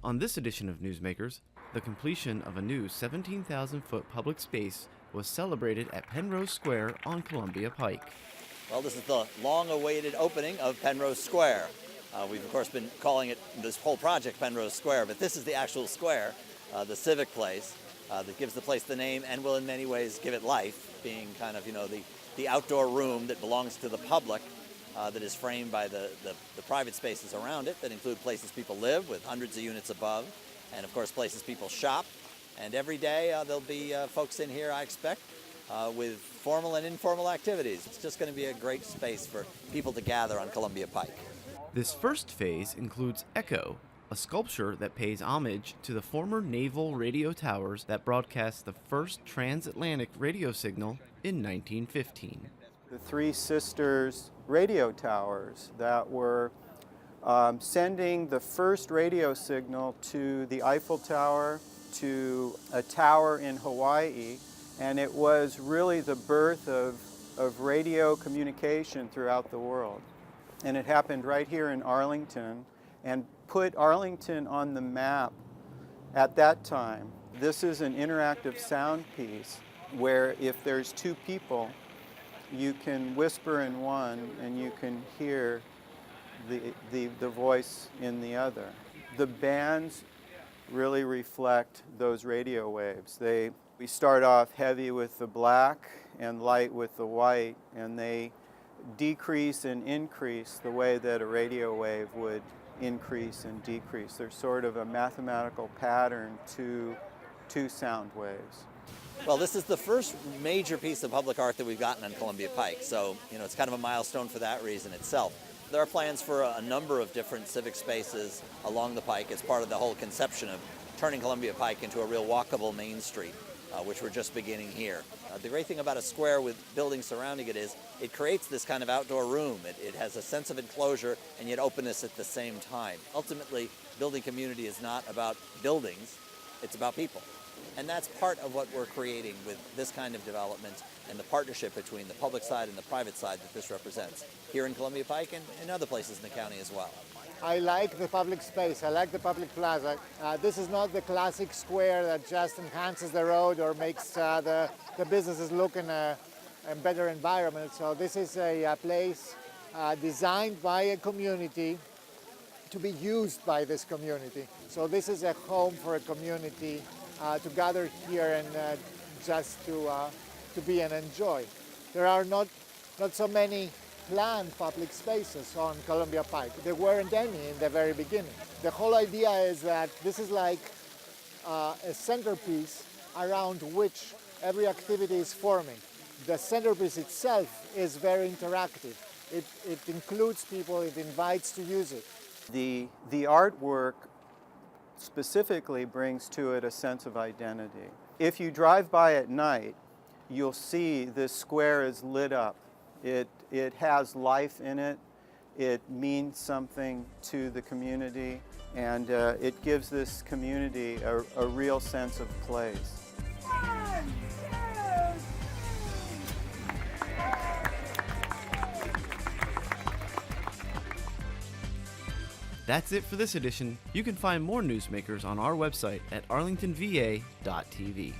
On this edition of Newsmakers, the completion of a new 17,000-foot public space was celebrated at Penrose Square on Columbia Pike. Well, this is the long-awaited opening of Penrose Square. We've, of course, been calling it, this whole project, Penrose Square, but this is the actual square, the civic place, that gives the place the name and will in many ways give it life, being kind of, the outdoor room that belongs to the public, that is framed by the private spaces around it that include places people live with hundreds of units above, and of course places people shop. And every day there'll be folks in here, I expect, with formal and informal activities. It's just going to be a great space for people to gather on Columbia Pike. This first phase includes Echo, a sculpture that pays homage to the former naval radio towers that broadcast the first transatlantic radio signal in 1915. The Three Sisters radio towers that were sending the first radio signal to the Eiffel Tower, to a tower in Hawaii, and it was really the birth of radio communication throughout the world. And it happened right here in Arlington and put Arlington on the map at that time. This is an interactive sound piece where if there's two people, you can whisper in one and you can hear the voice in the other. The bands really reflect those radio waves. We start off heavy with the black and light with the white, and they decrease and increase the way that a radio wave would increase and decrease. There's sort of a mathematical pattern to sound waves. Well, this is the first major piece of public art that we've gotten on Columbia Pike, so it's kind of a milestone for that reason itself. There are plans for a number of different civic spaces along the Pike as part of the whole conception of turning Columbia Pike into a real walkable main street, which we're just beginning here. The great thing about a square with buildings surrounding it is it creates this kind of outdoor room. It has a sense of enclosure and yet openness at the same time. Ultimately, building community is not about buildings, it's about people. And that's part of what we're creating with this kind of development and the partnership between the public side and the private side that this represents here in Columbia Pike and in other places in the county as well. I like the public space. I like the public plaza. This is not the classic square that just enhances the road or makes the businesses look in a better environment. So this is a place designed by a community to be used by this community. So this is a home for a community to gather here and just to be and enjoy. There are not so many planned public spaces on Columbia Pike. There weren't any in the very beginning. The whole idea is that this is like a centerpiece around which every activity is forming. The centerpiece itself is very interactive. It includes people, it invites to use it. The artwork specifically brings to it a sense of identity. If you drive by at night, you'll see this square is lit up. It has life in it. It means something to the community, and it gives this community a real sense of place. 1, 2, 3. That's it for this edition. You can find more Newsmakers on our website at arlingtonva.tv.